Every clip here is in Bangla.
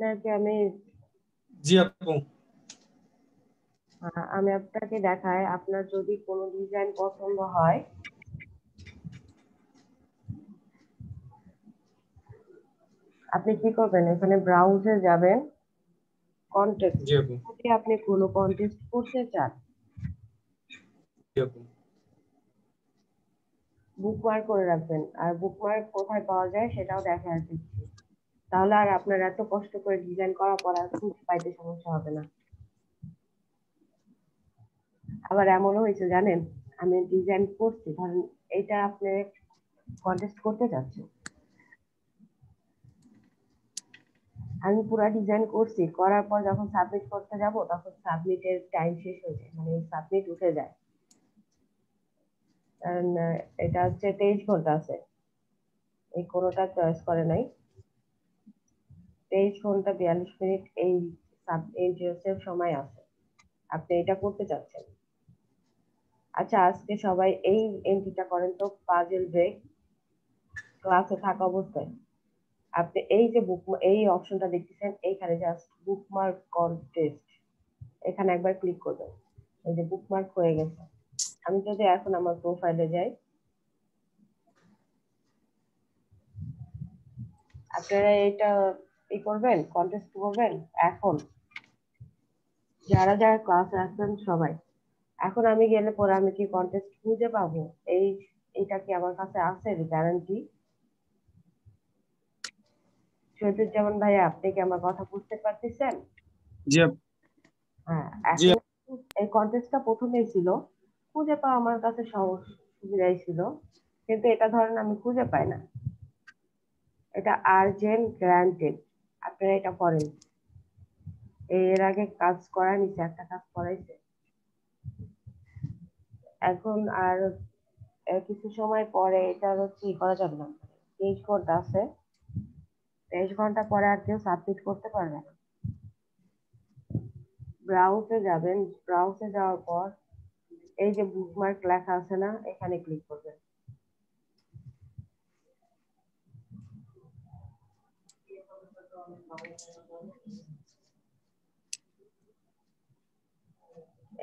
আপনাকে আমি জি আপু। আমি আপনাকে দেখাই, আপনার যদি কোনো ডিজাইন পছন্দ হয় আপনি কি করবেন, এখানে ব্রাউজে যাবেন, কন্টেস্ট, জি আপু। যদি আপনি কোনো কন্টেস্ট করতে চান জি আপু। বুকমার্ক করে রাখবেন, আর বুকমার্ক কোথায় পাওয়া যায় সেটাও দেখা দিচ্ছি, তাহলে আর আপনার এত কষ্ট করে ডিজাইন করার পর আর খুঁজে পাইতে সমস্যা হবে না। আবার এমনও হয়েছে জানেন, আমি ডিজাইন করছি, ধরেন এটা আপনি কন্টেস্ট করতে চাচ্ছেন, আমি পুরো ডিজাইন করছি, করার পর যখন সাবমিট করতে যাব তখন সাবমিটের টাইম শেষ হয়ে যায়, মানে সাবমিট উঠে যায়। কারণ এটা হচ্ছে 23 ঘন্টা আছে, এই কোনোটা চয়েস করে নাই, 23 ঘন্টা 42 মিনিট এই এই সময় আছে, আপনি এটা করতে চাচ্ছেন। আচ্ছা, আজকে সবাই এই এন্ট্রিটা করেন তো, পাজল ব্রেক, ক্লাসে থাকা অবস্থায় আপনি এই যে এই অপশনটা দেখতেছেন, এইখানে জাস্ট বুকমার্ক কন্টেস্ট, এখানে একবার ক্লিক করবেন, এই যে বুকমার্ক হয়ে গেছে। আমি যদি এখন আমার প্রোফাইলে যাই, আপনারা এটা করবেন, কন্টেস্ট করবেন এখন, যারা যারা ক্লাসে আসবেন সবাই। এখন আমি গেলে পরে আমি কি কন্টেস্ট খুঁজে পাবো? এই এটা কি আমার কাছে আছে গ্যারান্টি? সৈয়দুজ্জামান ভাইয়া, আপনি কি আমার কথা বুঝতে পারতেছেন? জি আপু। হ্যাঁ, জি এখন এই কন্টেস্টটা প্রথমেই ছিল, খুঁজে পাওয়া আমার কাছে সহজ সুবিধাই ছিল, কিন্তু এটা ধরেন আমি খুঁজে পাই না, এটা আর্জেন্ট গ্রান্টেড, আপনারা এটা করেন, এর আগে কাজ করা নিচে একটা কাজ করাইছে, এখন আর কিছু সময় পরে এটা কি করা যাবে না, 23 ঘন্টা আছে, 23 ঘন্টা পরে আর কেউ সাবমিট করতে পারবে না। ব্রাউজে যাবেন, ব্রাউজে যাওয়ার পর এই যে বুকমার্ক লেখা আছে না, এখানে ক্লিক করবেন।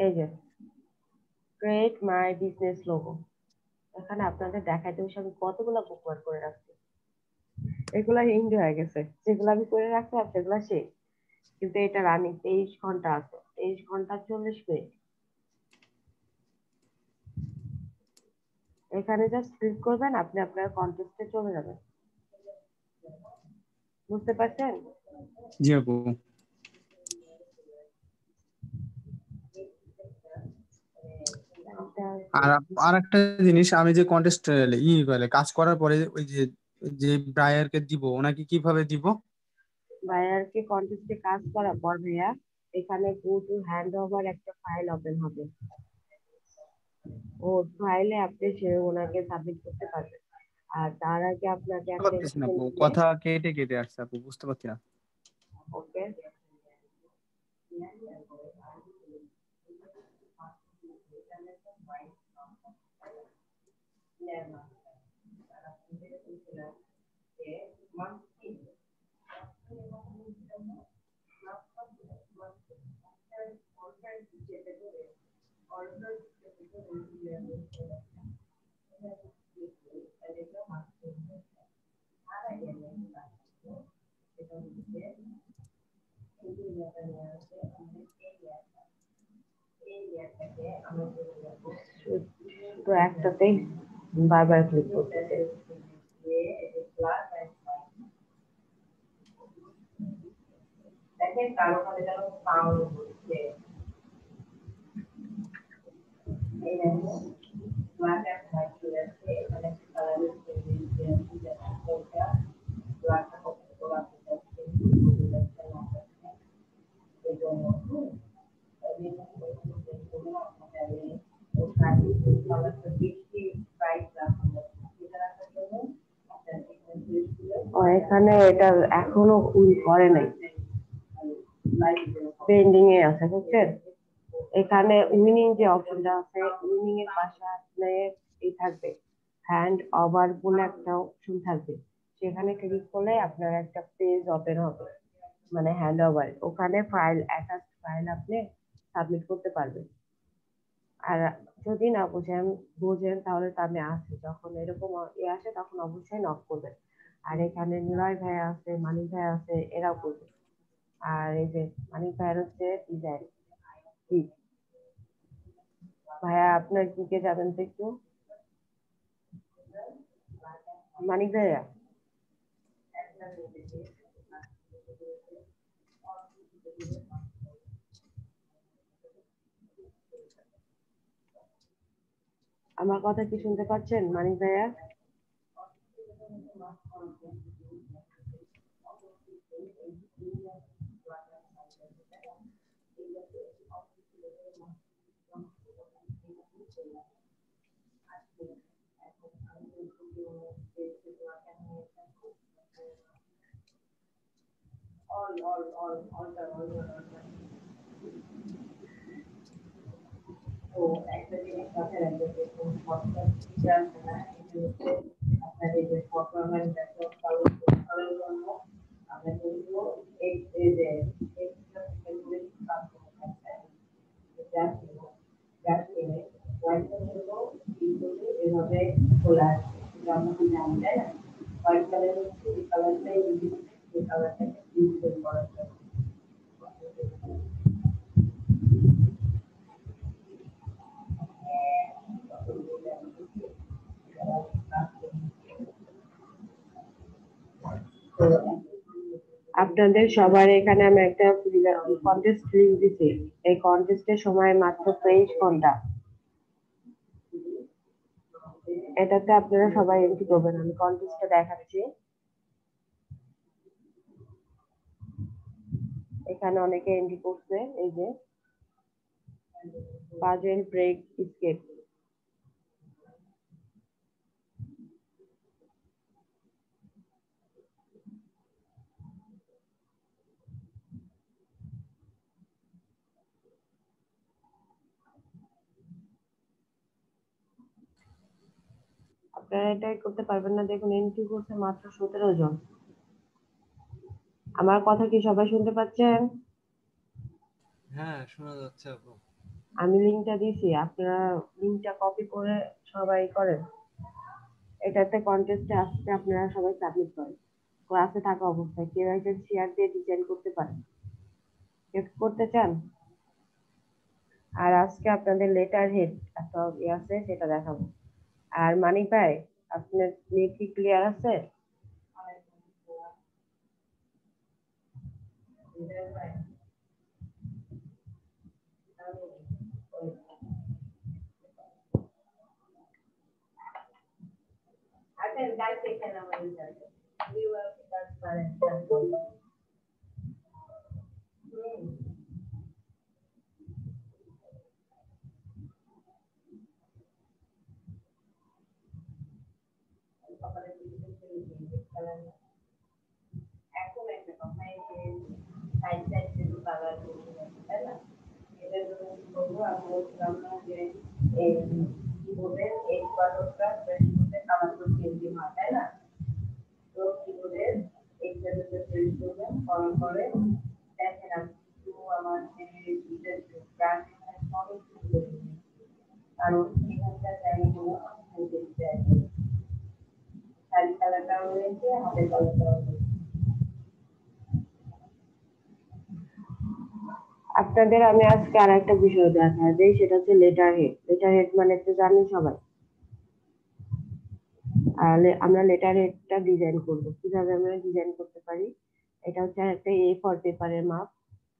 এই যে ক্রিয়েট মাই বিজনেস লোগো, এখানে আপনাদের দেখাইতে বসে আমি কতগুলো বুকমার্ক করে রাখছি, এগুলা হিন্দি হয়ে গেছে, যেগুলো আমি করে রাখলাম সেগুলা শেষ, কিন্তু এটা রানিং 23 ঘন্টা আছে, 23 ঘন্টা 40 মিনিট। এখানে জাস্ট ক্লিক করবেন, আপনি আপনার কন্টেস্টে চলে যাবেন। বুঝতে পারছেন? জি আপু। আর আর একটা জিনিস, আমি যে কন্টেস্ট কাজ করার পরে ওই যে যে ব্রায়ারকে দিব, ওনাকে কিভাবে দিব? বায়ারকে কন্টেস্টে কাজ করার পর ভাইয়া, এখানে গো টু হ্যান্ড ওভার একটা ফাইল ওপেন হবে, ও ফাইলে আপনি সে ওনাকে সাবমিট করতে পারবেন। আর তার আগে আপনাকে বুঝতে একটা পারতেছি না আপু, দিয়ে, কথা কেটে কেটে আসছে আপু, বুঝতে পারছি না। ওকে, তো একটাতেই বারবার ক্লিক করতেছে। দেখেন কারো কাছে যেন সাউন্ড হচ্ছে, এই দেখেন ব্ল্যাক এন্ড হোয়াইট চলে আসছে, এখানে কালারের কোনটা ব্ল্যাকটা কত ব্ল্যাক আছে, এই জন্য এখানে এটা এখনো করে নাই, পেন্ডিং এ আছে, বুঝছেন? এখানে উইনিং যে অপশনটা আছে, উইনিং এর পাশে আপনি এই থাকবে হ্যান্ড ওভার বলে একটা অপশন থাকবে, সেখানে ক্লিক করলে আপনার একটা পেজ ওপেন হবে, মানে হ্যান্ড ওভার, ওখানে ফাইল অ্যাটাচ ফাইল আপনি সাবমিট করতে পারবেন। আর যদি না বুঝেন তাহলে তো আমি আছি, যখন এরকম আসে তখন অবশ্যই নক করবেন। আর এখানে নিলয় ভাই আছে, মানিক ভাই আছে, এরাও করবে। আর এই যে মানিক ভাইয়ের হচ্ছে ডিজাইন। ভাইয়া আপনার কি কে যাবেন তো একটু, মানিক ভাইয়া? আমার কথা কি শুনতে পাচ্ছেন মানিক ভাইয়া? তো একটা জিনিস মাথায় রাখবেন যে কোন পডকাস্ট টিচার না, এটা হচ্ছে আপনার এই যে পারফরম্যান্স করার জন্য আমরা কিন্তু এই যে এক্সট্রা সেকেন্ডারি কাজ করতে পারছি, জাস্ট হলো ইউটিউবে এভাবে খোলা আছে, এটা আমরা কি জানি, তাই না? হোয়াইট কালার হচ্ছে এই কালারটাই ইউজ, এই কালারটাকে ইউজ করার জন্য। আপনাদের সবার এখানে আমি একটা কন্টেস্ট লিংক দিচ্ছি। এই কন্টেস্টের সময় মাত্র 23 ঘন্টা। এটাতে আপনারা সবাই এন্ট্রি করবেন, আমি কন্টেস্টটা দেখাচ্ছি। এখানে অনেকে এন্ট্রি করছে, এই যে পাজেল ব্রেক স্কেপ। আপনারা এটাই করতে পারবেন না? দেখুন এন্ট্রি করছে মাত্র 17 জন। আমার কথা কি সবাই শুনতে পাচ্ছেন? হ্যাঁ, শোনা যাচ্ছে আপু। আমি লিঙ্কটা দিছি, আপনারা লিঙ্কটা কপি করে সবাই করেন। এটাতে কন্টেস্টে আসতে আপনারা সবাই সাবমিট করেন। ক্লাসে থাকা অবস্থায় কেউ একজন শেয়ার দিয়ে ডিজাইন করতে পারেন। কেউ করতে চান? আর আজকে আপনাদের লেটার হেড একটা আছে, সেটা দেখাবো। আর মানিক ভাই, আপনার নেট কি ক্লিয়ার আছে? এখন একটা কথা, এই যে সাইড সাইড যেগুলো কালার তাই না, এটার জন্য কি করবো, আমি বলছিলাম না যে এই কিবোর্ডের এই বাটনটা প্রেস করতে কালার করে চেঞ্জ হয়, তাই না? তো কিবোর্ডের এই জায়গাতে প্রেস করবেন, করার পরে দেখেন আমি কিন্তু আমার যে ব্রাশ অনেক কিছু, কারণ এখানকার জায়গাগুলো আমি দেখতে চাই, শাড়ি কালারটাও রয়েছে, হাতের কালারটাও রয়েছে। আপনাদের আমি আজকে আর একটা বিষয় দেখা যায়, সেটা হচ্ছে লেটার হেড। লেটার হেড মানে তো জানেন সবাই। আমরা লেটার হেডটা ডিজাইন করব, কিভাবে আমরা ডিজাইন করতে পারি। এটা হচ্ছে একটা A4 পেপারের মাপ।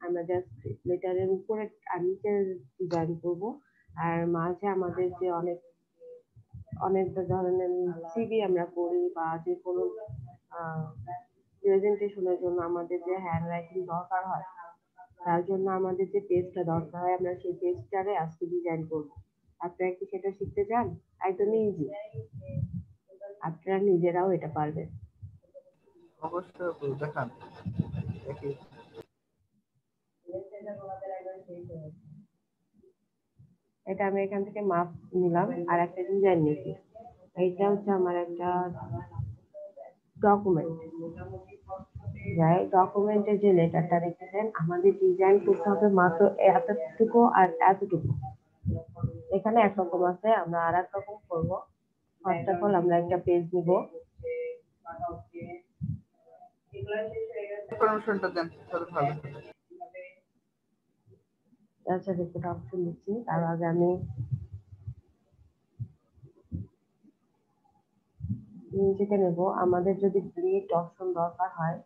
আমরা জাস্ট লেটারের উপরে আর নিচে ডিজাইন করব। আর মাঝে আমাদের যে অনেক অনেক ধরনের সিভি আমরা করি, বা যে কোনো প্রেজেন্টেশনের জন্য আমাদের যে হ্যান্ড রাইটিং দরকার হয়, তার জন্য আমাদের যে পেজটা দরকার হয়, আমরা সেই পেজটারে আজকে ডিজাইন করব। আপনারা কি সেটা শিখতে চান? একদমই ইজি, আপনারা নিজেরাও এটা পারবেন। অবশ্যই আপু, দেখান দেখি। এটা আমি এখান থেকে মাপ নিলাম আর একটা ডিজাইন নিয়েছি। এইটা হচ্ছে আমার একটা ডকুমেন্ট। যাই ডকুমেন্টে যে লেটারটা রেখেছেন আমাদের ডিজাইন করতে হবে মাত্র এতটুকু আর এতটুকু। এখানে একরকম আছে, আমরা আর এক রকম করবো। ফার্স্ট অফ অল আমরা একটা পেজ নিব। ইনফরমেশনটা দেন তাহলে ভালো হবে। আচ্ছা দেখতে অপশন দিচ্ছি, তার আগে আমি নিচেতে নেব। আমাদের যদি ব্লিড অপশন দরকার হয়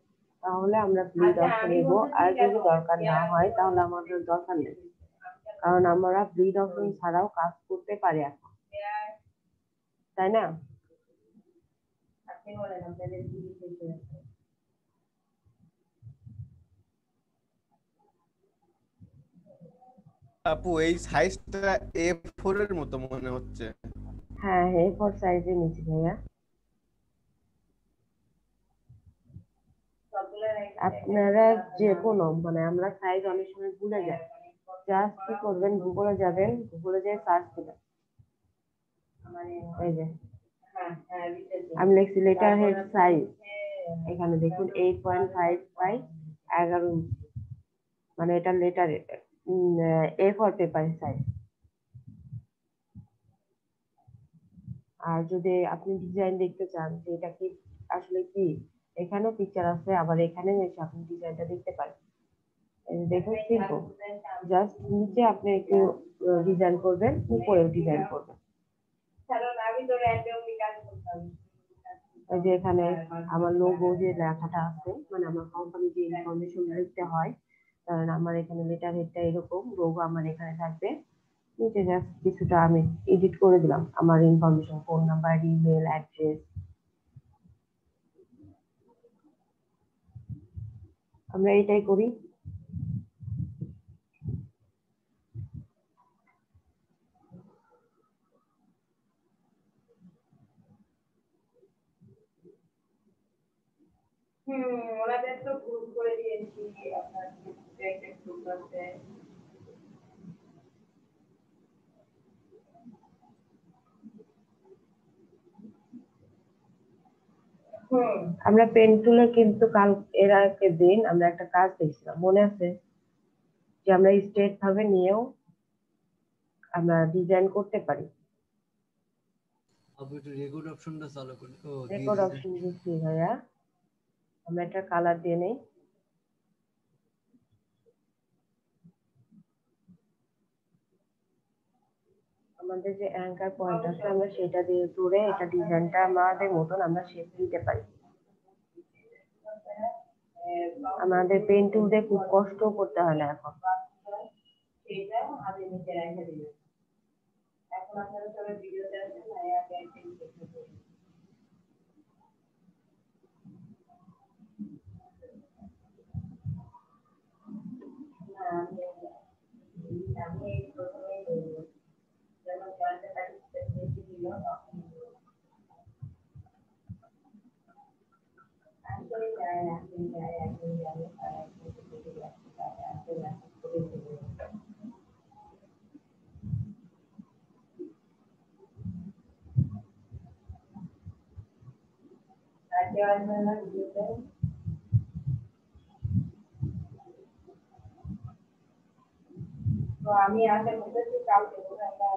তাহলে আমরা ব্লিড অপশন নেব, আর যদি দরকার না হয় তাহলে আমাদের দরকার নেই, কারণ আমরা ব্লিড অপশন ছাড়াও কাজ করতে পারি এখন, তাই না? আপু এই সাইজটা A4 এর মতো মনে হচ্ছে। হ্যাঁ A4 সাইজে নিচ্ছি ভাইয়া। আপনারা যে কোনো মানে আমরা সাইজ অনেক সময় ভুলে যাই, জাস্ট কি করবেন, গুগলে যাবেন, গুগলে যেয়ে সার্চ দিবেন। এই যে আমি লিখছি লেটার হেড সাইজ, এখানে দেখুন 8.5 বাই 11 ইঞ্চি, মানে এটা লেটার A4 পেপার সাইজ। আর যদি আপনি ডিজাইন দেখতে চান যে এটা কি আসলে কি, এখানেও পিকচার আছে, আবার এখানে এসে আপনি ডিজাইনটা দেখতে পারেন। এই যে দেখুন সিম্পল, জাস্ট নিচে আপনি একটু ডিজাইন করবেন, উপরেও ডিজাইন করবেন। এই যে এখানে আমার লোগো যে লেখাটা আছে, মানে আমার কোম্পানি যে ইনফরমেশন লিখতে হয়, কারণ আমার এখানে লেটার হেডটা এরকম, লোগো আমার এখানে থাকবে। নিচে জাস্ট কিছুটা আমি এডিট করে দিলাম আমার information, phone number, email address. আমরা এটাই করি। ওনাদের তো গ্রুপ করে দিয়েছি, আপনার গ্রুপ আছে। আমরা পেন টুলে কিন্তু কাল এর আগের দিন আমরা একটা কাজ দেখছিলাম, মনে আছে? যে আমরা স্ট্রেট ভাবে নিয়েও আমরা ডিজাইন করতে পারি। আপু একটু রেকর্ড অপশনটা চালু করুন। ও রেকর্ড অপশন দিচ্ছি ভাইয়া, আমরা একটা কালার দিয়ে নেই। আমাদের যে অ্যাঙ্কার পয়েন্ট আছে আমরা সেটা দিয়ে ধরে এটা ডিজাইনটা আমাদের মতন আমরা শেপ দিতে পারি। আমাদের পেন টুল দিয়ে খুব কষ্ট করতে হয় না এখন। সেটা হাতের নিচে রেখে দিবেন। এখন আপনারা সবাই ভিডিওতে আছেন, ভাইয়া পেন্টিং করতে পারেন। আমি প্রথমেই বলবো যেমন জয়েন্টে প্র্যাকটিস বেশি দিল আসলে যায় আসলে যায় আসলে যাবে আর আসলে তো আমি আশা করতেছি কালকে আমরা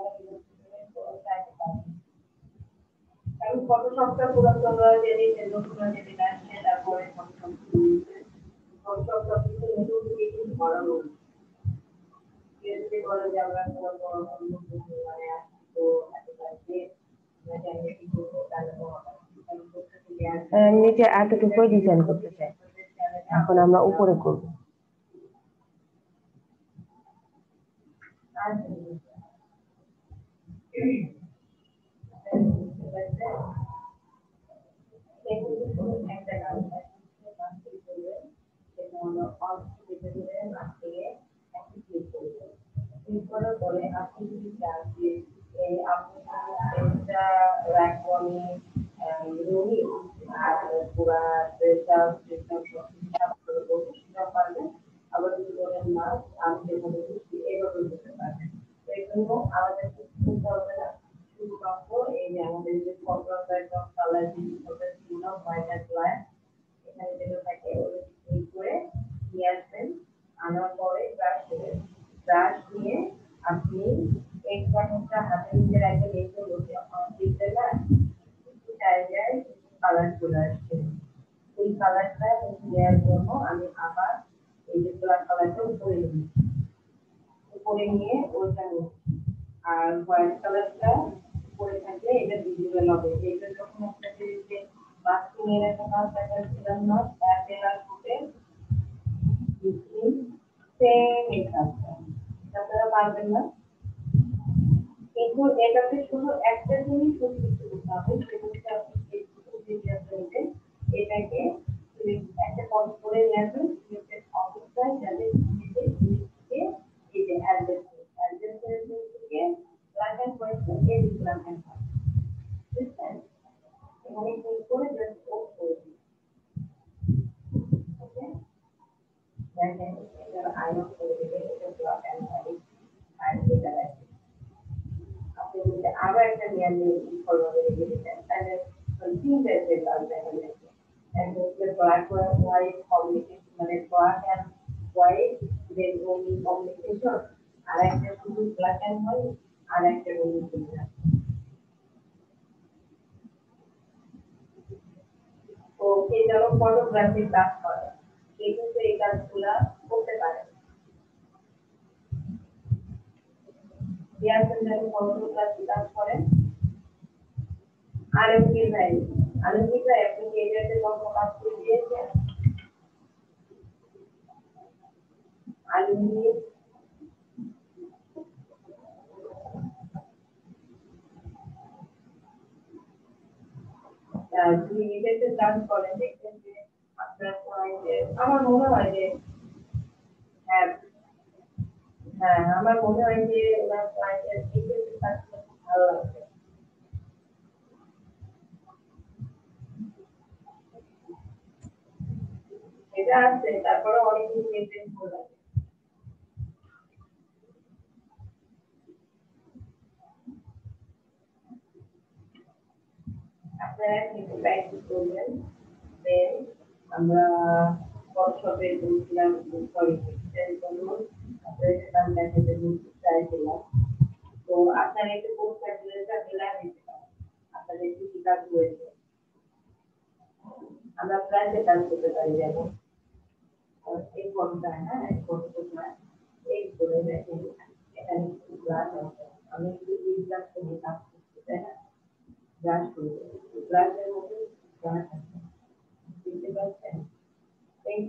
কারণ ফটোশপটা পুরাতন যেদিন নতুন যেদিন আসছে তারপরে ফটোশপ কিছু নতুন দিয়ে কিন্তু করানো যদি বলে যে আমরা মানে তো নিচে এতটুকু ডিজাইন করতে চাই, এখন আমরা উপরে করব। করার পরে আপনি যদি চান যে আপনি একটা র্যাক আমি রুমি আর পুরা ড্রেসটা সব পারবেন। আবার যদি বলেন না আমি যেভাবে খুশি এইভাবে করতে পারবেন। তো এই জন্য আমাদের খুঁজতে হবে না, শুধুমাত্র এই যে আমাদের যে ফটোগ্রাফার কালার জিনিস হোয়াইট অ্যান্ড ব্ল্যাক এখানে যেটা থাকে আনার পরে ব্রাশ দিয়ে আপনি এক ঘন্টা হাতে নিজের একটা দেখতে বসে দিতে না জায়গায় কালার চলে আসছে এই কালারটা দেওয়ার জন্য আমি আবার এই যে ব্ল্যাক কালারটা উপরে নিচ্ছি উপরে নিয়ে ওইটা নিচ্ছি আর হোয়াইট কালারটা উপরে থাকলে এটা ভিজিবল হবে এটা যখন একটা যে মাস্কিং এর একটা কাজ দেখাচ্ছিলাম না অ্যাপেল আর ফুটে সেম এই কাজটা আপনারা পারবেন না কিন্তু এটাতে শুধু একটা জিনিস উদ্দেশ্য করতে হবে সেটা হচ্ছে আপনি এটাকে একটা পয়েন্ট করে নেবেন অবস্থায় যাতে এই যে অ্যাডজাস্টমেন্ট থেকে ব্ল্যাক অ্যান্ড হোয়াইট থেকে ব্ল্যাক অ্যান্ড হোয়াইট বুঝছেন এখানে ক্লিক করে জাস্ট ও করে দিন ওকে দেখেন এটা আইনক করে দেবে এটা ব্ল্যাক অ্যান্ড হোয়াইট আর এটা আপনি যদি আরো একটা নিয়ম ফলো করে দিতেন তাহলে তিনটা সেট দেখা যাবে and the black and white communication মানে black and white then only communication আর একটা শুধু black and white আর একটা only communication তো এই যারা ফটোগ্রাফি কাজ করে এই কিন্তু এই কাজগুলা করতে পারে ইয়াসিন ভাই ফটোগ্রাফি কাজ করেন আলমগীর ভাই আপনি কি এটাতে কোনো কাজ করে দিয়েছেন আলমগীর আপনি এটাতে কাজ করেন দেখবেন যে আপনার পয়েন্টে আমার মনে হয় যে হ্যাঁ হ্যাঁ আমার মনে হয় যে ওনার পয়েন্টের এটাতে কাজ করতে ভালো লাগবে এটা আছে তারপরে অনেক কিছু মেনটেন করে আপনারা কিন্তু প্র্যাকটিস করবেন দেন আমরা ওয়ার্কশপে বলছিলাম সরি আপনাদের সাথে দেখাতে চাইছিলাম তো আপনারা একটু পোস্ট অ্যাড্রেসটা মিলাই দিতে পারেন আপনাদের কি কি কাজ হয়েছে আমরা প্রায় কাজ করতে পারি যেমন এই ফর্মটা হ্যাঁ এই ফর্মটা এই করে দেখেন এখানে ক্লাস আছে আমি একটু এই ক্লাসটা নিয়ে কাজ করতে চাই না ক্লাস করবো ক্লাসের মধ্যে ক্লাস আছে বুঝতে পারছেন এই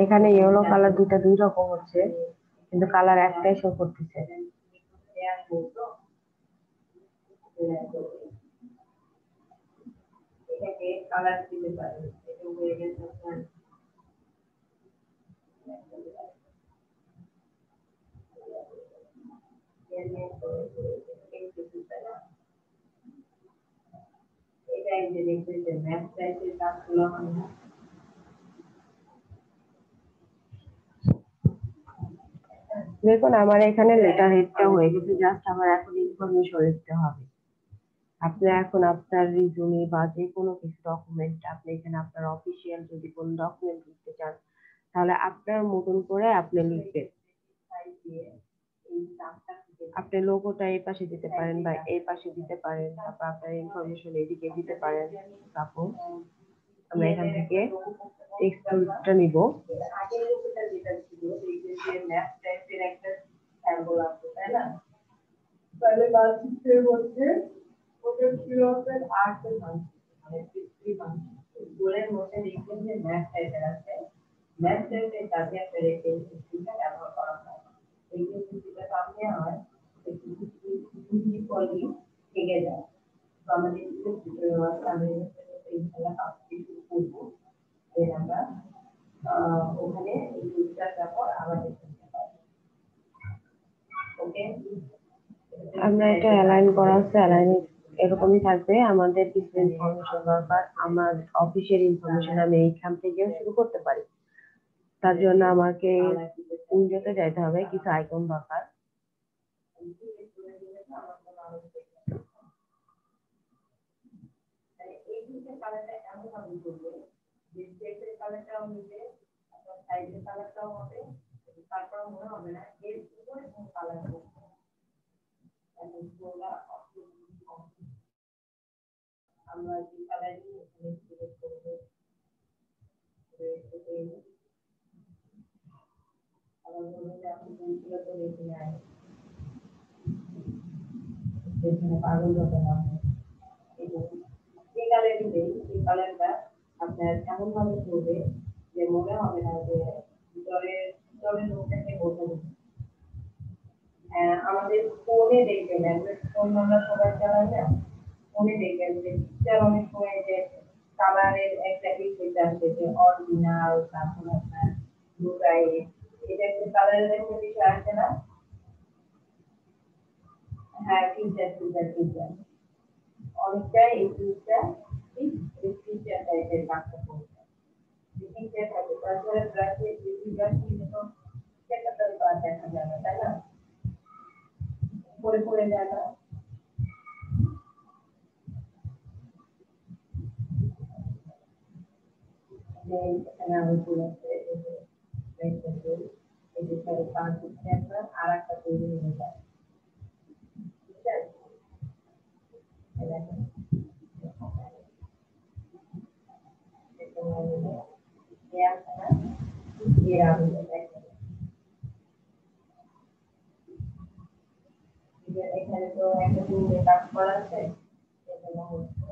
এখানে ইয়েলো কালার দুই রকম হচ্ছে কিন্তু কালার একটাই শো করতেছে এটাকে কালার দিতে পারেন এটা হয়ে গেছে এটা এই যে দেখতেছেন ম্যাথ টাইপের কাজগুলো হয় না দেখুন আমার এখানে লেটার হেডটা হয়ে গেছে জাস্ট আমার এখন ইনফরমেশন লিখতে হবে আপনি এখন আপনার রিজুমে বা যে কোনো কিছু ডকুমেন্ট আপনি এখানে আপনার অফিসিয়াল যদি কোনো ডকুমেন্ট লিখতে চান তাহলে আপনার মতন করে আপনি লিখবেন আপনি লোগোটা এই পাশে দিতে পারেন বা এই পাশে দিতে পারেন তারপর আপনার ইনফরমেশন এদিকে দিতে পারেন তারপর আমরা এখান থেকে টেক্সট টুলটা নিব আগের লোগোটা যেটা ছিল এই যে ম্যাপ টাইপের একটা সিম্বল আছে তাই না তাহলে বাসিসের মধ্যে ওটা ছিল আপনার 8 এর মান মানে 3 মান গোলের মধ্যে দেখবেন যে ম্যাপ টাইপের আছে ম্যাপ টাইপের কাজে আপনার এই সিস্টেমটা ব্যবহার করা হয় এই যে যেটা সামনে হয় সেটি কলি থেকে যায় তো আমাদের আমি এই খেলা কাজ শুরু করবো এর আমরা ওখানে এই দুটার ব্যাপার আবার দেখতে পারি ওকে আমরা এটা অ্যালাইন করা আছে অ্যালাইন এরকমই থাকবে আমাদের কিছু ইনফরমেশন দরকার আমার অফিসের ইনফরমেশন আমি এইখান থেকে শুরু করতে পারি তার জন্য আমাকে উইন্ডোতে যাইতে হবে কিছু আইকন দরকার এই দুটো কালারটা এমন ভাবে করবে যে টেক্সটের কালারটাও নিবে, আপনার সাইডের কালারটাও হবে, তারপর মনে হবে না এর উপরে কোন কালার করবে। এখন পুরোটা আমরা যে কালার নিয়ে এখানে সিলেক্ট করবো, আবার ধরুন যে আপনি পেন্সিল তো রেখে নেয়, যেখানে পাগল হবে না এবং যে কালারই দেই সেই কালারটা আপনার এমন ভাবে করবে যে মনে হবে না যে ভিতরের লোকটাকে বোঝা যাচ্ছে। আমাদের ফোনে দেখবেন, অ্যান্ড্রয়েড ফোন আমরা সবাই চালাই না, ফোনে দেখবেন যে পিকচার অনেক সময় যে কালারের একটা ইফেক্ট আসে যে অরিজিনাল, তারপর আপনার ব্লু লাইট, এটা একটা কালারের একটা বিষয় আসে না? হ্যাঁ, ফিল্টার অনেকটা এই জিনিসটা ঠিক এই ফিল্টার টাইপের কাজটা করছে। ফিল্টার থাকে তারপরে ব্রাশে ব্রাশ নিলে তো সেটা তো আর দেখা যাবে, তাই না? পরে যায় না। এখানে আমি তুলেছে এই যে পাঁচ দিচ্ছে আপনার আর একটা তৈরি হয়ে যায়, ঠিক আছে? এখানে তো একটা টুলে কাজ করা আছে, সেখানে হচ্ছে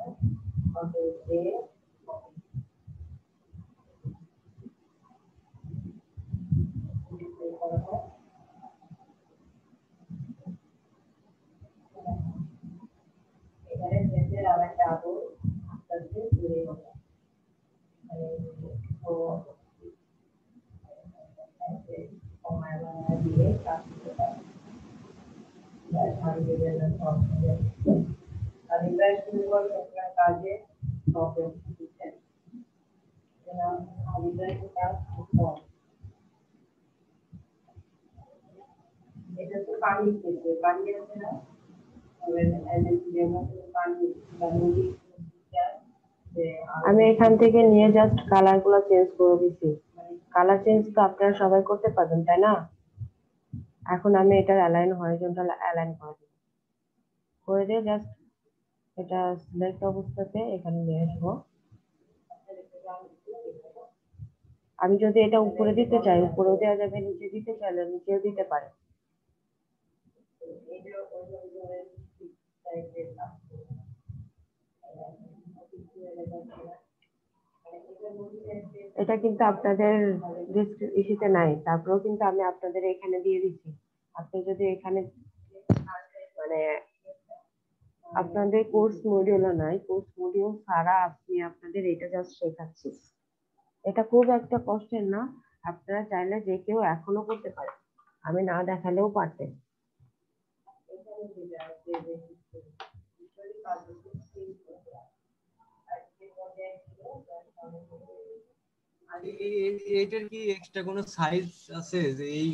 এখানে সেন্সের আর একটা আদর আস্তে আস্তে তৈরি হবে। তো দিয়ে কাজ করতে পারে কাজে এটা তো পানি খেতে পানি আছে না, আমি এখান থেকে নিয়ে জাস্ট কালার গুলো চেঞ্জ করে দিচ্ছি। কালার চেঞ্জ তো আপনারা সবাই করতে পারবেন, তাই না? এখন আমি এটার অ্যালাইন হরিজন্টাল অ্যালাইন করে দিয়ে জাস্ট এটা সিলেক্ট অবস্থাতে এখানে নিয়ে আসবো। আমি যদি এটা উপরে দিতে চাই উপরেও দেওয়া যাবে, নিচে দিতে চাইলে নিচেও দিতে পারে। এটা কিন্তু আপনাদের ইস্যুতে নাই, তারপরেও কিন্তু আমি আপনাদের এখানে দিয়ে দিচ্ছি। আপনি যদি এখানে মানে আপনাদের কোর্স মডিউলও নাই, কোর্স মডিউল ছাড়া আপনি আপনাদের এটা জাস্ট শেখাচ্ছি। এটা খুব একটা কষ্টের না, আপনারা চাইলে যে কেউ এখনো করতে পারে, আমি না দেখালেও পারতেন। এইটার কি এক্সট্রা কোনো সাইজ আছে যে এই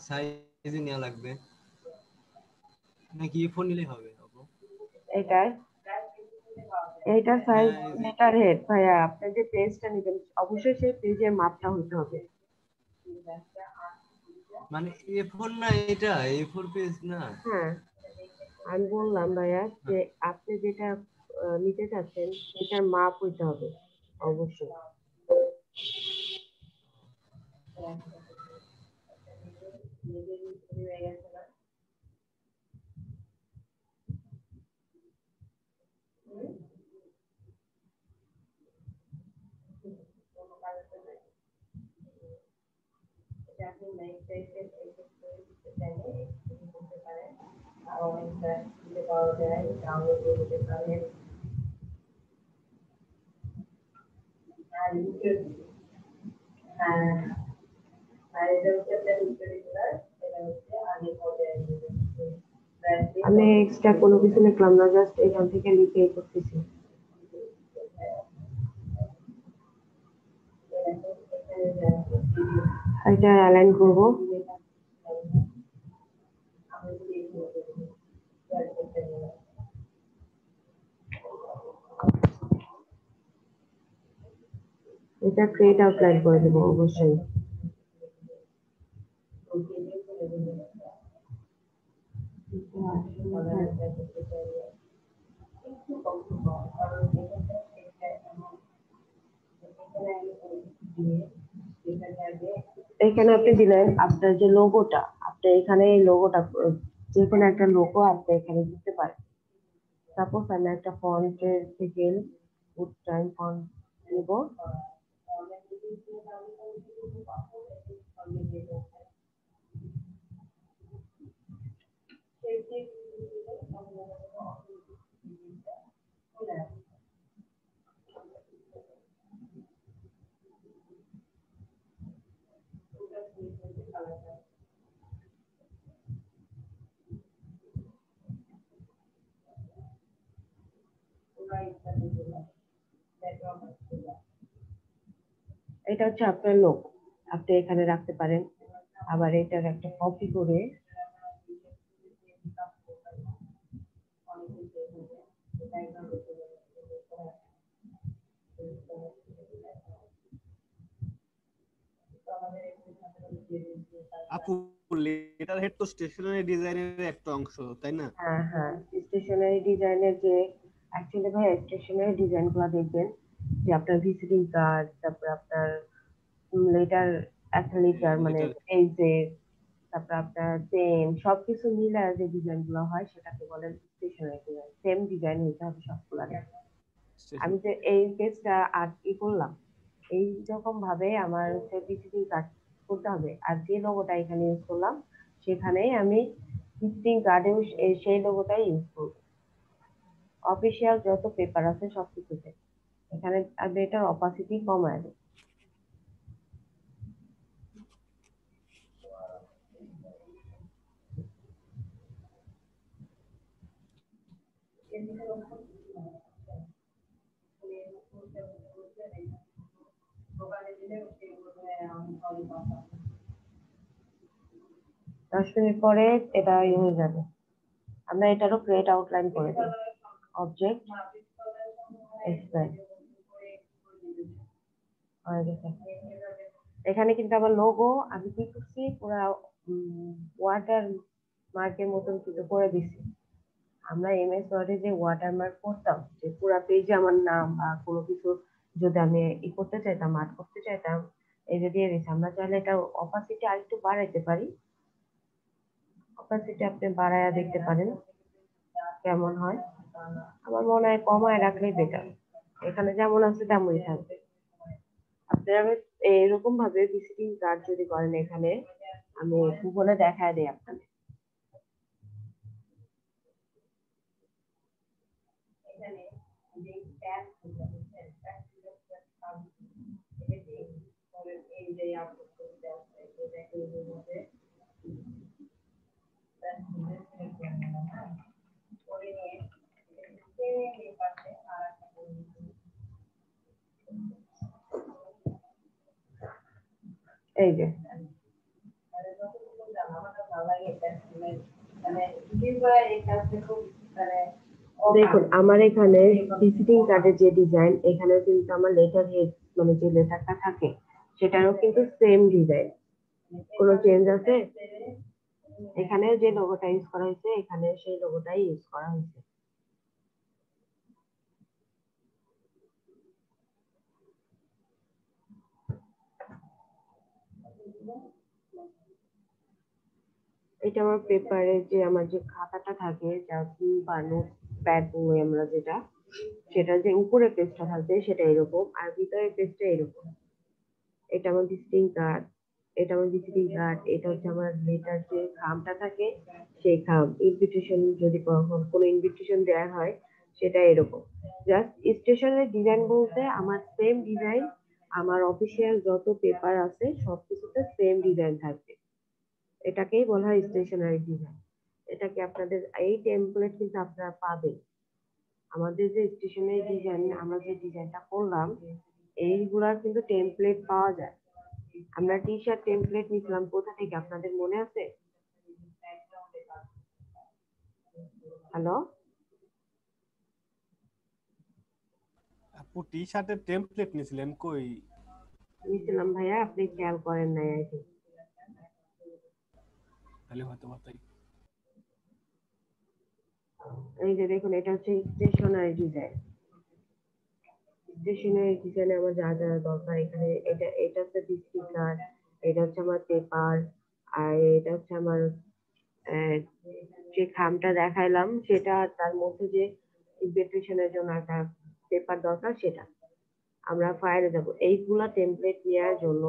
সাইজে নেওয়া লাগবে নাকি এ4 নিলেই হবে? এইটা সাইজ লেটার হেড ভাইয়া, আপনি যে পেজটা নেবেন অবশ্যই সেই পেজের মাপটা হতে হবে। মানে এ4 না, এটা এ4 পেজ না? হ্যাঁ, আমি বললাম ভাইয়া যে আপনি যেটা নিতে চাচ্ছেন সেটার মাপ হইতে হবে অবশ্যই। আমি এক্সট্রা কোনো কিছু লিখলাম না, জাস্ট এখান থেকে লিখে করতেছি। এটা অ্যালাইন করবো। এটা ক্রিয়েট আউটলাইন করে দেবো অবশ্যই। এখানে আপনি দিলেন আপনার যে লোগোটা, আপনি এখানে এই লোগোটা যে কোনো একটা লোগো আপনি এখানে দিতে পারেন। সাপোজ আমি একটা ফন্টের থেকে গুড টাইম ফন্ট নিব। এটা হচ্ছে আপনার লোগো, আপনি এখানে রাখতে পারেন। আবার এটার একটা কপি করে আপু, লেটার হেড তো স্টেশনারি ডিজাইনের একটা অংশ, তাই না? হ্যাঁ হ্যাঁ, স্টেশনারি ডিজাইনের যে অ্যাকচুয়ালি ভাই স্টেশনারি ডিজাইন গুলো দেখবেন যে আপনার ভিজিটিং কার্ড, তারপর আপনার লেটার, একটা লেটার মানে লেটার পেজের, তারপর আপনার পেন সবকিছু মিলে যে ডিজাইন গুলো হয় সেটাকে বলেন স্টেশনারি ডিজাইন। সেম ডিজাইন হইতে হবে সবগুলা। স্টেশন। আমি যে এই পেজটা আর কি করলাম, এই রকম ভাবে আমার হচ্ছে ভিজিটিং কার্ড করতে হবে। আর যে লোগোটা এখানে ইউজ করলাম সেখানেই আমি ভিজিটিং কার্ডেও সেই লোগোটাই ইউজ করব। অফিসিয়াল যত পেপার আছে সবকিছুতে এখানে আমি এটার অপাসিটি কমায় দেব। দশ মিনিট পরে এটা ইয়ে হয়ে যাবে। আমরা এটারও ক্রিয়েট আউটলাইন করে দিই। অবজেক্ট এক্সপ্লেন হয়ে গেছে। এখানে কিন্তু আমার লোগো আমি কি করছি পুরা ওয়াটার মার্কের মতন কিন্তু করে দিছি। আমরা এমএস ওয়ার্ডে যে ওয়াটার মার্ক করতাম, যে পুরা পেজে আমার নাম বা কোনো কিছু যদি আমি ই করতে চাইতাম, আর্ট করতে চাইতাম, এই যে দিয়ে দিচ্ছি। আমরা চাইলে এটা অপাসিটি আরেকটু বাড়াইতে পারি। অপাসিটি আপনি বাড়ায়া দেখতে পারেন কেমন হয়। আমার মনে হয় কমায় রাখলেই বেটার। এখানে যেমন আছে তেমনই থাকবে। আপনারা এরকম ভাবে ভিজিটিং কার্ড যদি করেন, এখানে আমি গুগলে দেখায় দিই আপনাদের। এই যে দেখুন আমার এখানে ভিজিটিং কার্ডের যে ডিজাইন, এখানে কিন্তু আমার লেটার হেড মানে যে লেটারটা থাকে সেটারও কিন্তু সেম ডিজাইন। কোনো চেঞ্জ আছে? এখানে যে লোগোটা ইউজ করা হয়েছে এখানে সেই লোগোটাই ইউজ করা হয়েছে। এটা আমার পেপারে যে আমার যে খাতাটা থাকে, যা বা নোট প্যাড বলি আমরা যেটা, সেটা যে উপরে পেজটা থাকবে সেটা এরকম আর ভিতরের পেজটা এরকম। এটা আমার ভিজিটিং কার্ড, এটা আমার ভিজিটিং কার্ড, এটা হচ্ছে আমার লেটার যে খামটা থাকে সেই খাম। ইনভিটেশন যদি কখন কোনো ইনভিটেশন দেওয়া হয় সেটা এরকম। জাস্ট স্টেশনের ডিজাইন বলতে আমার সেম ডিজাইন, আমার অফিসিয়াল যত পেপার আছে সবকিছুতে সেম ডিজাইন থাকবে। এটাকেই বলা হয় স্টেশনারি ডিজাইন। এটাকে আপনাদের এই টেমপ্লেট কিন্তু আপনারা পাবেন। আমাদের যে স্টেশনারি ডিজাইন আমরা যে ডিজাইনটা করলাম এইগুলার কিন্তু টেমপ্লেট পাওয়া যায়। আমরা টি শার্ট টেমপ্লেট নিয়েছিলাম কোথা থেকে আপনাদের মনে আছে? হ্যালো, আপু টি শার্টের টেমপ্লেট নিয়েছিলেন কই? নিছিলাম ভাইয়া, আপনি খেয়াল করেন নাই আই থিঙ্ক। তাহলে হয়তো তাই। এই যে দেখুন, এটা হচ্ছে স্টেশনারি ডিজাইন। স্টেশনারি ডিজাইনে আমার যা যা দরকার এখানে, এটা হচ্ছে স্টিকার, এটা হচ্ছে আমার পেপার, আর এটা হচ্ছে আমার যে খামটা দেখাইলাম সেটা, তার মধ্যে যে ইনভিটেশনের জন্য একটা পেপার দরকার সেটা। আমরা ফাইলে যাব, এইগুলা টেমপ্লেট নেওয়ার জন্য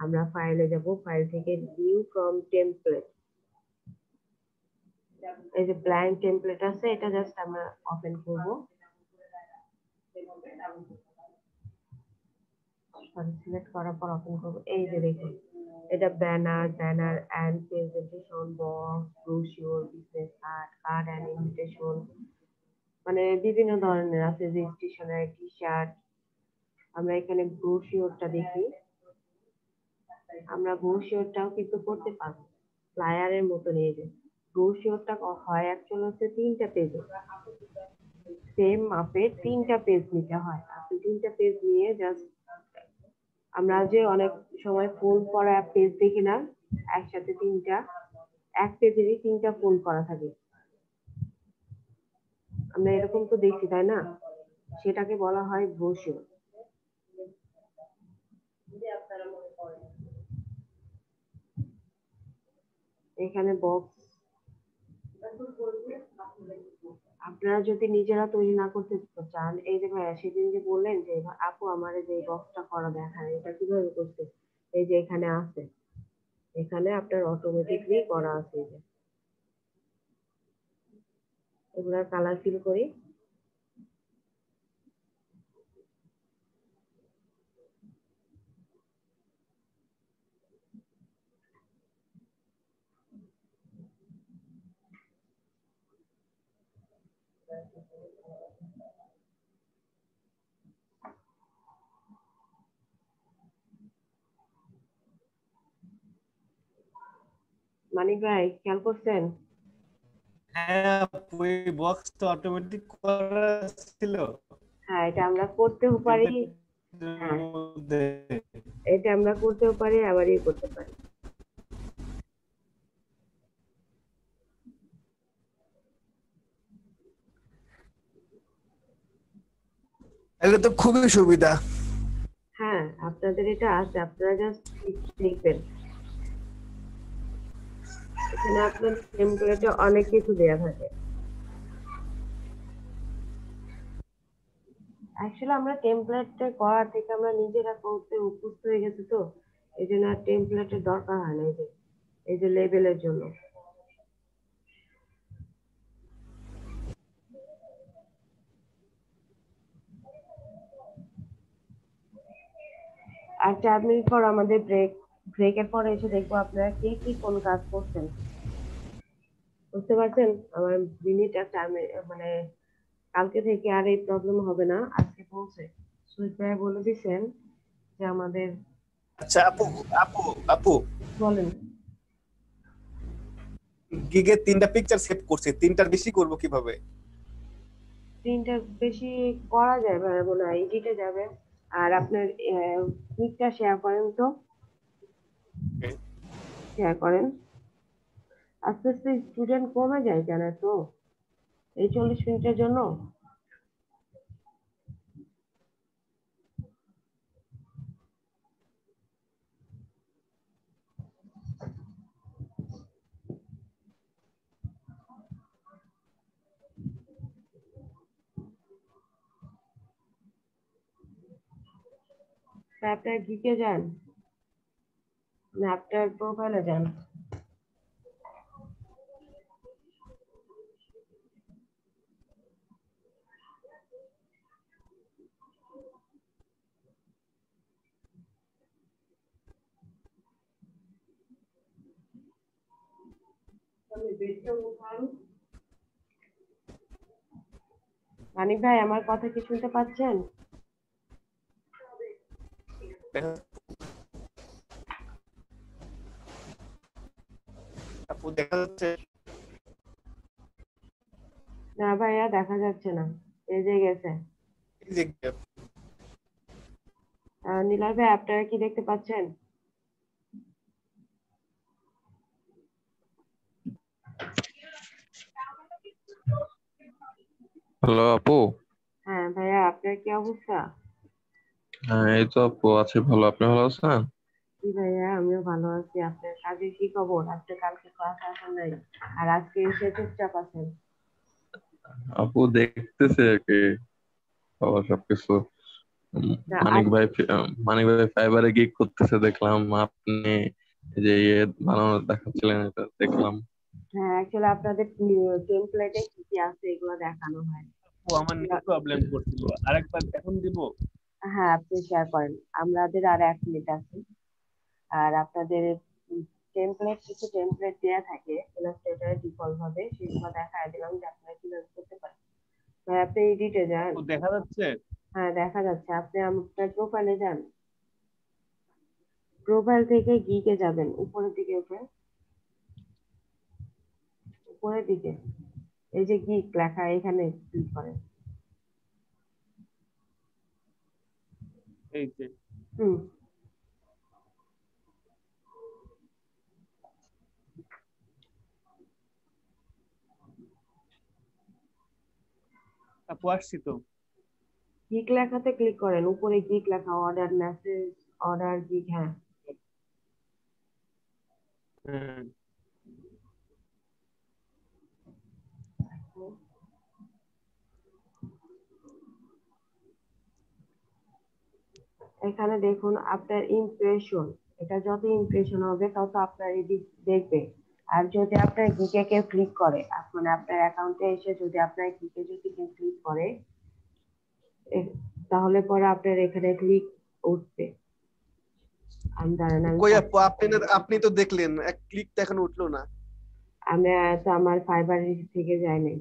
আমরা ফাইলে যাব, ফাইল থেকে ভিউ ফ্রম টেমপ্লেট, এই যে ব্ল্যাঙ্ক টেমপ্লেট আছে, এটা জাস্ট আমরা ওপেন করব। সিলেক্ট করার পর ওপেন করব। এই যে দেখুন, এটা banner and presentation, box, brochure, business card, card and invitation, মানে বিভিন্ন ধরনের আছে, যে স্টেশনারি টি শার্ট। আমরা এখানে ব্রোশিওরটা দেখি, আমরা ব্রোশিওরটাও কিন্তু করতে পারবো ফ্লায়ারের মতো নিয়ে যে। ব্রোশিওরটা হয় অ্যাকচুয়ালি হচ্ছে 3টা পেজে, সেম মাপের 3টা পেজ নিতে হয়। আপনি 3টা পেজ নিয়ে জাস্ট, আমরা যে অনেক সময় ফোল্ড করা পেজ দেখি না, একসাথে 3টা, এক পেজেরই 3টা ফোল্ড করা থাকে, আমরা এরকম তো দেখি তাই না, সেটাকে বলা হয় ব্রোশিওর। এখানে বক্স, আপনারা যদি নিজেরা তৈরি না করতে চান, এই যে ভাইয়া সেদিন যে বললেন যে আপু আমার যে বক্সটা করা দেখায়, এটা কিভাবে করতে, এই যে এখানে আছে, এখানে আপনার অটোমেটিকলি করা আছে। এই যে এগুলার কালার ফিল করি, মানিক ভাই খেয়াল করছেন? হ্যাঁ আপু, এই বক্স তো অটোমেটিক করা ছিল হ্যাঁ, এটা আমরা করতেও পারি। টেমপ্লেটের হ্যাঁ, মধ্যে। এটা আমরা করতেও পারি, আবার ই করতে পারি। এটা তো খুবই সুবিধা। হ্যাঁ, আপনাদের এটা আছে, আপনারা জাস্ট দেখবেন, এখানে আপনার টেমপ্লেটে অনেক কিছু দেয়া থাকে। অ্যাকচুয়ালি আমরা টেমপ্লেটটা করা থেকে আমরা নিজেরা করতে অভ্যস্ত হয়ে গেছি, তো এই জন্য আর টেমপ্লেটের দরকার হয় না। এই যে লেবেলের জন্য। আর 4 মিনিট পর আমাদের ব্রেকের পরে এসে দেখবো আপনারা কে কি কোন কাজ করছেন। বুঝতে পারছেন? আমার মিনিট আর 4 মিনিট, মানে কালকে থেকে আর এই প্রবলেম হবে না, আজকে বলছে সুইট ভাই বলে দিচ্ছেন যে আমাদের। আচ্ছা আপু, আপু আপু বলেন। গিগে 3টা পিকচার সেভ করছি, 3টার বেশি করব কিভাবে? 3টা বেশি করা যায় ভাই, মনে হয় এডিটে যাবে। আর আপনার পিকটা শেয়ার করেন তো, শেয়ার করেন। আস্তে আস্তে স্টুডেন্ট কমে যায় কেন তো, এই 40 মিনিটের জন্য। তা আপনার গিকে যান, না আপনার প্রোফাইলে যান। মানিক ভাই আমার কথা কি শুনতে পাচ্ছেন? আপু দেখা যাচ্ছে? না ভাইয়া, দেখা যাচ্ছে না, এই যে গেছে। এই যে নিলয় ভাই আপনারা কি দেখতে পাচ্ছেন? হ্যালো আপু। হ্যাঁ ভাইয়া, আপনার কি অবস্থা? হ্যাঁ এই তো আপু আছি ভালো, আপনি ভালো আছেন? জি ভাইয়া, আমিও ভালো আছি। আপনার কাজের কি খবর? আপনি কালকে ক্লাস আসেন নাই, আর আজকে এসে চুপচাপ আছেন। আপু দেখতেছে আর কি বাবা সবকিছু। না, মানিক ভাই ফাইবারে গিগ করতেছে দেখলাম, আপনি এই যে ইয়ে বানানো দেখাচ্ছিলেন এটা দেখলাম। হ্যাঁ, অ্যাকচুয়ালি আপনাদের টেমপ্লেটে কি কি আছে এগুলো দেখানো হয়। ও আমার নেট প্রবলেম করছিল, আরেকবার এখন দিব। হ্যাঁ, আপনি শেয়ার করেন, আমাদের আর 1 মিনিট আছে। আর আপনাদের কিছু টেমপ্লেট দেওয়া থাকে ইলাস্ট্রেটরে ডিফল্ট ভাবে, সেগুলো দেখায় দিলাম যে আপনারা কিভাবে করতে পারেন। ভাই আপনি এডিটে যান। ও দেখা যাচ্ছে? হ্যাঁ দেখা যাচ্ছে, আপনি আপনার প্রোফাইলে যান, প্রোফাইল থেকে গিকে যাবেন, উপরের দিকে উঠে, উপরের দিকে এই যে গিক লেখা, এখানে ক্লিক করেন। এই যে হুম। আপু আসছি তো। গিক লেখাতে ক্লিক করেন, উপরে গিক লেখা, অর্ডার মেসেজ, অর্ডার গিক। হ্যাঁ, হ্যাঁ এখানে দেখুন আপনার ইমপ্রেশন, এটা যত ইমপ্রেশন হবে তত আপনার এডিট দেখবে। আর যদি আপনার গিকে কেউ ক্লিক করে, মানে আপনার অ্যাকাউন্টে এসে যদি আপনার গিকে যদি কেউ ক্লিক করে, তাহলে পরে আপনার এখানে ক্লিক উঠবে। আমি দাঁড়ান, আমি কই আপু, আপনি তো দেখলেন, এক ক্লিক তো এখন উঠলো না। আমি তো আমার ফাইবার থেকে যাই নাই।